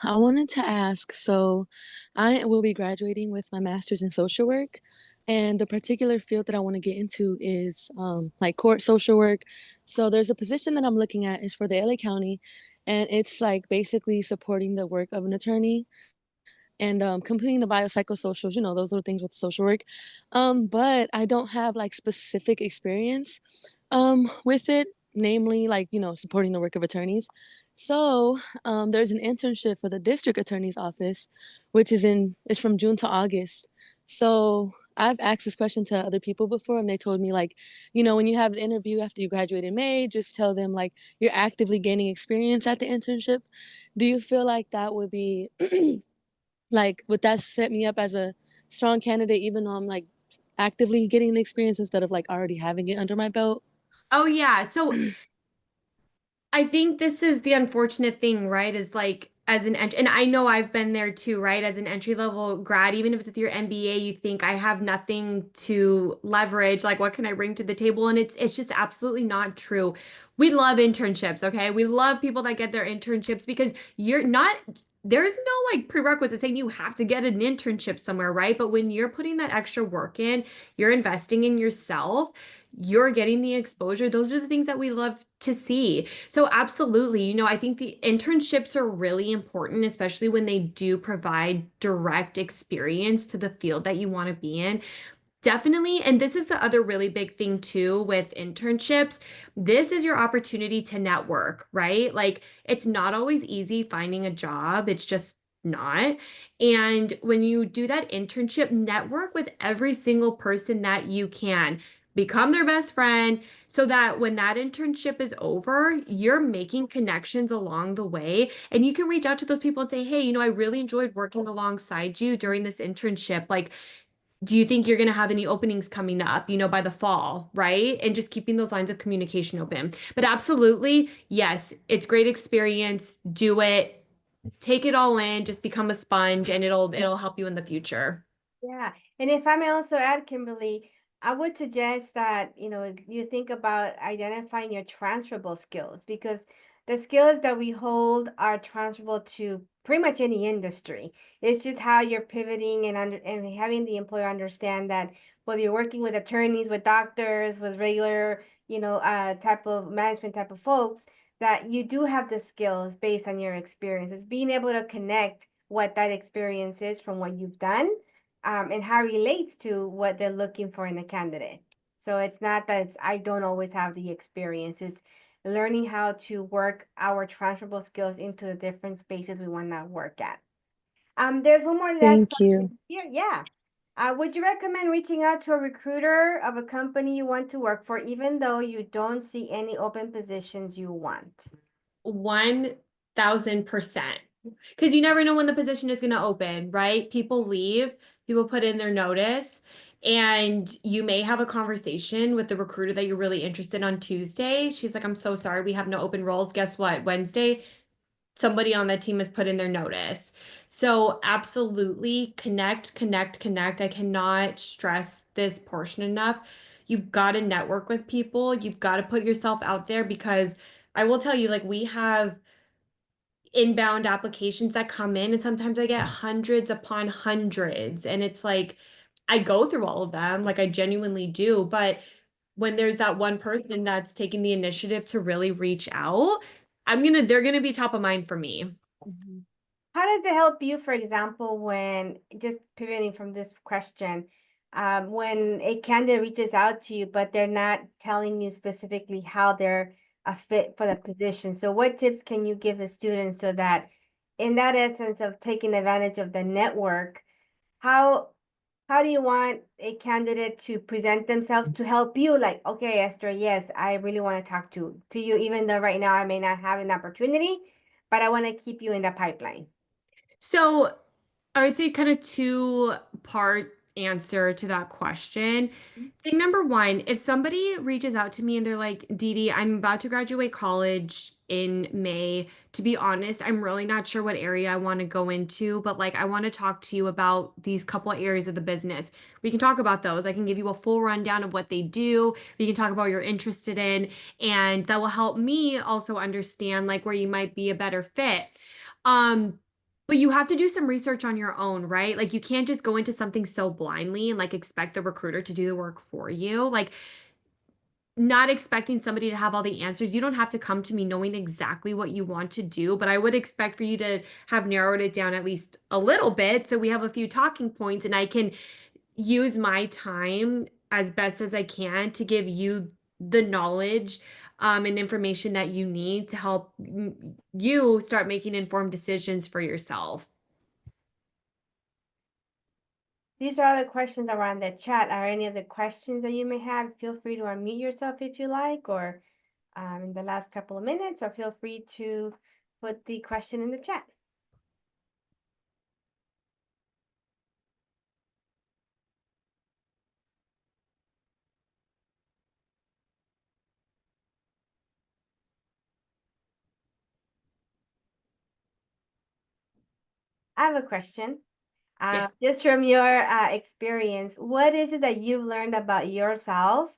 wanted to ask, so I will be graduating with my master's in social work, and the particular field that I want to get into is like court social work. So there's a position that I'm looking at is for the LA County, and it's like basically supporting the work of an attorney and completing the biopsychosocials, those little things with social work. But I don't have like specific experience with it, namely like, supporting the work of attorneys. So there's an internship for the district attorney's office, which is from June to August. So I've asked this question to other people before, and they told me like, when you have an interview after you graduate in May, just tell them like you're actively gaining experience at the internship. Do you feel like that would be like, would that set me up as a strong candidate, even though I'm like actively getting the experience instead of like already having it under my belt? Oh, yeah. So I think this is the unfortunate thing, right? Is like as an entry, and I know I've been there too, right? As an entry level grad, even if it's with your MBA, you think I have nothing to leverage. Like, what can I bring to the table? And it's just absolutely not true. We love internships, okay? We love people that get their internships because you're not. There's no like prerequisite thing you have to get an internship somewhere, right? But when you're putting that extra work in, you're investing in yourself, you're getting the exposure. Those are the things that we love to see. So absolutely, I think the internships are really important, especially when they do provide direct experience to the field that you want to be in. Definitely. And this is the other really big thing too with internships. This is your opportunity to network, right? Like it's not always easy finding a job. It's just not. And when you do that internship, network with every single person that you can. become their best friend, so that when that internship is over, you're making connections along the way. And you can reach out to those people and say, hey, I really enjoyed working alongside you during this internship. Like, do you think you're going to have any openings coming up, by the fall, right? And just keeping those lines of communication open. But absolutely, yes, it's great experience. Do it. Take it all in, just become a sponge, and it'll help you in the future. Yeah, and if I may also add, Kimberly, I would suggest that, you think about identifying your transferable skills, because the skills that we hold are transferable to pretty much any industry. It's just how you're pivoting and having the employer understand that whether you're working with attorneys, with doctors, with regular, type of management type of folks, that you do have the skills based on your experiences, being able to connect what that experience is from what you've done, and how it relates to what they're looking for in a candidate. So it's not that I don't always have the experience. It's learning how to work our transferable skills into the different spaces we want to work at. There's one more last Thank you. question here. Yeah. Would you recommend reaching out to a recruiter of a company you want to work for, even though you don't see any open positions you want? 1000%. Because you never know when the position is going to open, right? People leave, people put in their notice, and you may have a conversation with the recruiter that you're really interested on Tuesday. She's like, I'm so sorry, we have no open roles. Guess what? Wednesday, somebody on that team has put in their notice. So absolutely connect, connect, connect. I cannot stress this portion enough. You've got to network with people. You've got to put yourself out there, because I will tell you, like, we have inbound applications that come in, and sometimes I get hundreds upon hundreds, and it's like I go through all of them, like I genuinely do, but when there's that one person that's taking the initiative to really reach out, they're gonna be top of mind for me. Mhm. How does it help you, for example, when just pivoting from this question, when a candidate reaches out to you, but they're not telling you specifically how they're a fit for the position? So what tips can you give a student so that in that essence of taking advantage of the network, how how do you want a candidate to present themselves to help you? Like, okay, Esther, yes, I really want to talk to you, even though right now I may not have an opportunity, but I want to keep you in the pipeline. So I would say kind of two-part answer to that question. Thing number one, if somebody reaches out to me and they're like, Dee Dee, I'm about to graduate college in May. To be honest, I'm really not sure what area I want to go into, but like I want to talk to you about these couple of areas of the business. We can talk about those. I can give you a full rundown of what they do. We can talk about what you're interested in, and that will help me also understand like where you might be a better fit. Um, but you have to do some research on your own, right? Like you can't just go into something so blindly and like expect the recruiter to do the work for you. Like not expecting somebody to have all the answers. You don't have to come to me knowing exactly what you want to do, but I would expect for you to have narrowed it down at least a little bit so we have a few talking points, and I can use my time as best as I can to give you the knowledge and information that you need to help you start making informed decisions for yourself. These are all the questions around the chat. Are any of the questions that you may have? Feel free to unmute yourself if you like, or in the last couple of minutes, or feel free to put the question in the chat. I have a question. Yes. Just from your experience, what is it that you've learned about yourself?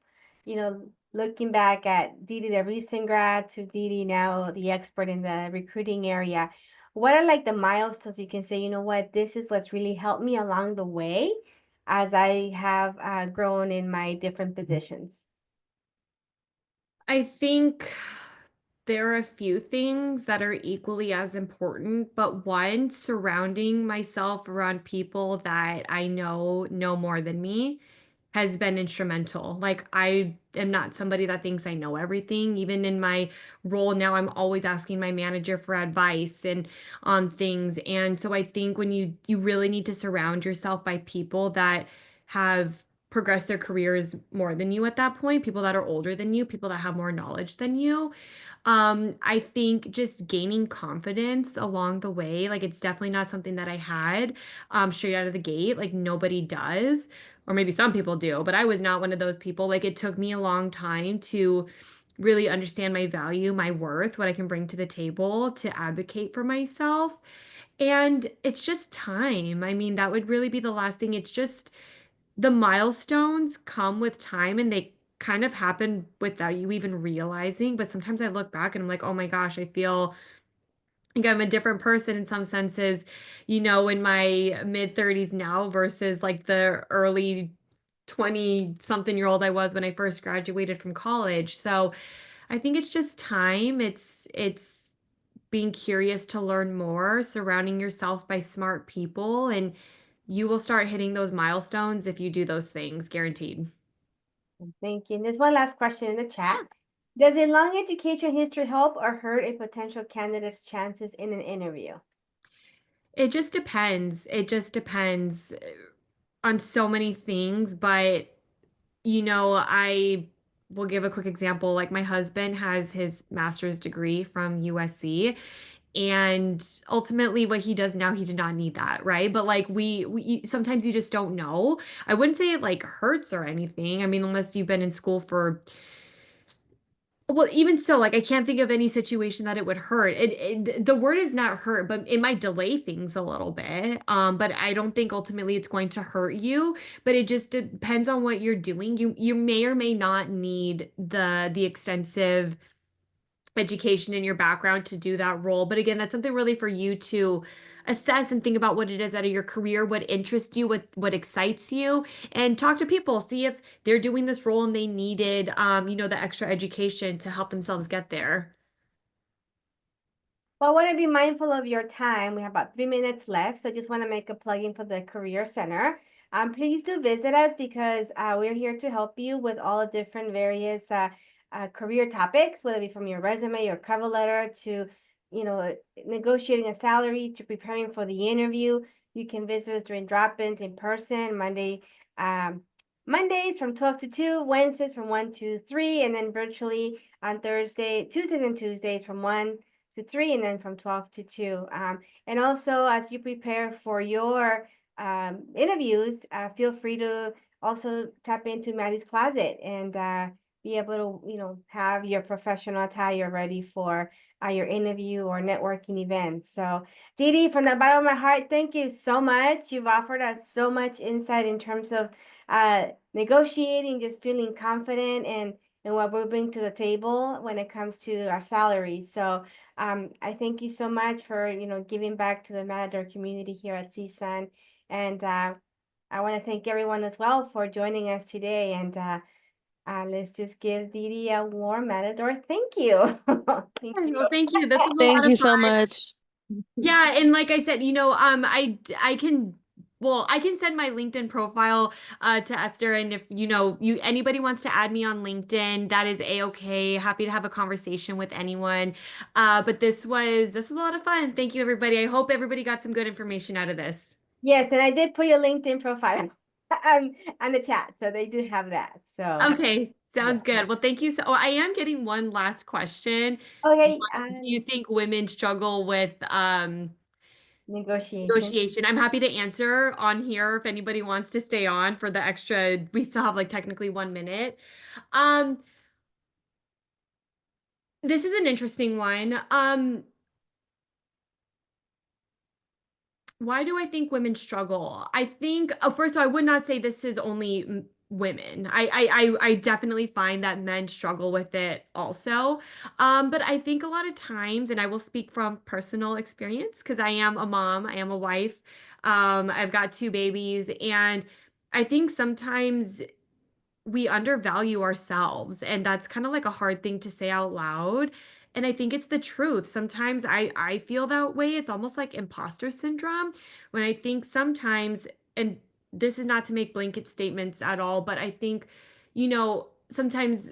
Looking back at Didi, the recent grad, to Didi now, the expert in the recruiting area. What are like the milestones you can say, you know what, this is what's really helped me along the way as I have grown in my different positions? I think there are a few things that are equally as important, but one, surrounding myself around people that I know more than me has been instrumental. Like I am not somebody that thinks I know everything. Even in my role now, I'm always asking my manager for advice and on things. And so I think when you really need to surround yourself by people that have progressed their careers more than you at that point, people that are older than you, people that have more knowledge than you. I think just gaining confidence along the way, like it's definitely not something that I had straight out of the gate. Like nobody does, or maybe some people do, but I was not one of those people. Like it took me a long time to really understand my value, my worth, what I can bring to the table to advocate for myself. And it's just time. I mean, that would really be the last thing. It's just the milestones come with time and they kind of happen without you even realizing. But sometimes I look back and I'm like, oh my gosh, I feel like I'm a different person in some senses, in my mid 30s now versus like the early 20 something year old I was when I first graduated from college. So I think it's just time. It's being curious to learn more, surrounding yourself by smart people, and you will start hitting those milestones if you do those things, guaranteed. Thank you. And there's one last question in the chat. Does a long education history help or hurt a potential candidate's chances in an interview? It just depends. It just depends on so many things, but I will give a quick example. Like my husband has his master's degree from USC. And ultimately, what he does now, he did not need that, right? But like we sometimes you just don't know. I wouldn't say it like hurts or anything. I mean, unless you've been in school for, well, even so, like I can't think of any situation that it would hurt. The word is not hurt, but it might delay things a little bit. But I don't think ultimately it's going to hurt you. But it just depends on what you're doing. You may or may not need the extensive education in your background to do that role. But again, that's something really for you to assess and think about what it is out of your career, what interests you, what excites you, and talk to people, see if they're doing this role and they needed the extra education to help themselves get there. Well, I want to be mindful of your time. We have about 3 minutes left, so I just want to make a plug-in for the Career Center. Please do visit us because we're here to help you with all the different various career topics, whether it be from your resume, your cover letter, to negotiating a salary, to preparing for the interview. You can visit us during drop-ins in person, Mondays from 12 to 2, Wednesdays from 1 to 3, and then virtually on Tuesdays and Tuesdays from 1 to 3, and then from 12 to 2. And also, as you prepare for your interviews, feel free to also tap into Maddie's Closet and be able to, have your professional attire ready for your interview or networking event. So, Didi, from the bottom of my heart, thank you so much. You've offered us so much insight in terms of negotiating, just feeling confident and what we bring to the table when it comes to our salaries. So I thank you so much for, giving back to the Matador community here at CSUN. And I want to thank everyone as well for joining us today. And let's just give Didi a warm Matador thank you. Thank you. Well, thank you. This is a Thank lot you of so fun. much. Yeah, and like I said, I can, well, I can send my LinkedIn profile to Esther, and if anybody wants to add me on LinkedIn, that is a-okay. Happy to have a conversation with anyone. But this was a lot of fun. Thank you, everybody. I hope everybody got some good information out of this. Yes, and I did put your LinkedIn profile on the chat, so they do have that. So Okay, sounds good. Well, thank you. I am getting one last question. okay, Do you think women struggle with negotiation. negotiation? I'm happy to answer on here if anybody wants to stay on for the extra. We still have like technically 1 minute. This is an interesting one. Why do I think women struggle? I think, first of all, I would not say this is only women. I definitely find that men struggle with it also. But I think a lot of times, and I will speak from personal experience because I am a mom, I am a wife. I've got 2 babies, and I think sometimes we undervalue ourselves, and that's kind of like a hard thing to say out loud. And I think it's the truth. Sometimes I feel that way. It's almost like imposter syndrome when I think sometimes, and this is not to make blanket statements at all, but I think, sometimes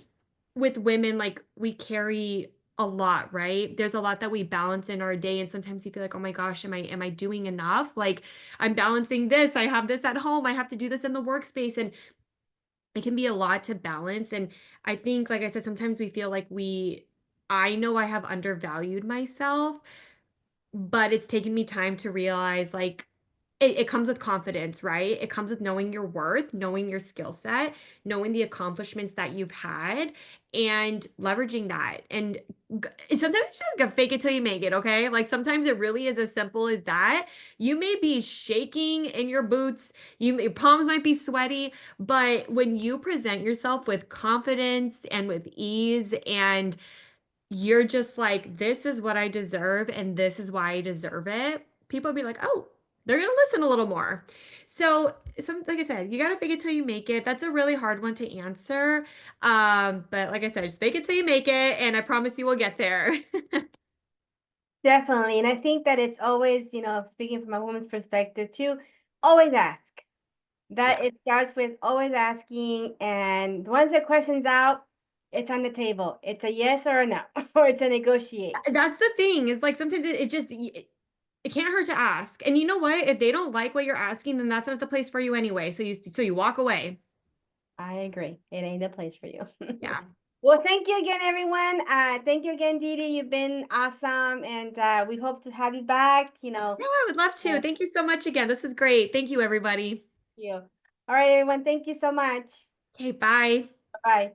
with women, like we carry a lot, right? There's a lot that we balance in our day, and sometimes you feel like, oh my gosh, am I doing enough? Like I'm balancing this, I have this at home, I have to do this in the workspace, and it can be a lot to balance. And I think, like I said, sometimes we feel like I know I have undervalued myself, but it's taken me time to realize, like, it comes with confidence, right? It comes with knowing your worth, knowing your skill set, knowing the accomplishments that you've had, and leveraging that. And sometimes you just gotta fake it till you make it, okay? Like sometimes it really is as simple as that. You may be shaking in your boots, your palms might be sweaty, but when you present yourself with confidence and with ease, and you're just like, "This is what I deserve, and this is why I deserve it," people be like, "Oh, they're gonna listen a little more." So, like I said, you gotta fake it till you make it. That's a really hard one to answer. But like I said, just fake it till you make it, and I promise you will get there. Definitely. And I think that it's always, you know, speaking from a woman's perspective too, always ask. That Yeah. it starts with always asking, and once the question's out, it's on the table. It's a yes or a no, or it's a negotiate. That's the thing, is like sometimes it just it can't hurt to ask. And you know what? If they don't like what you're asking, then that's not the place for you anyway. So you walk away. I agree. It ain't the place for you. Yeah. Well, thank you again, everyone. Thank you again, Didi. You've been awesome, and we hope to have you back. No, I would love to. Thank you so much again. This is great. Thank you, everybody. You. All right, everyone. Thank you so much. Okay, bye. Bye.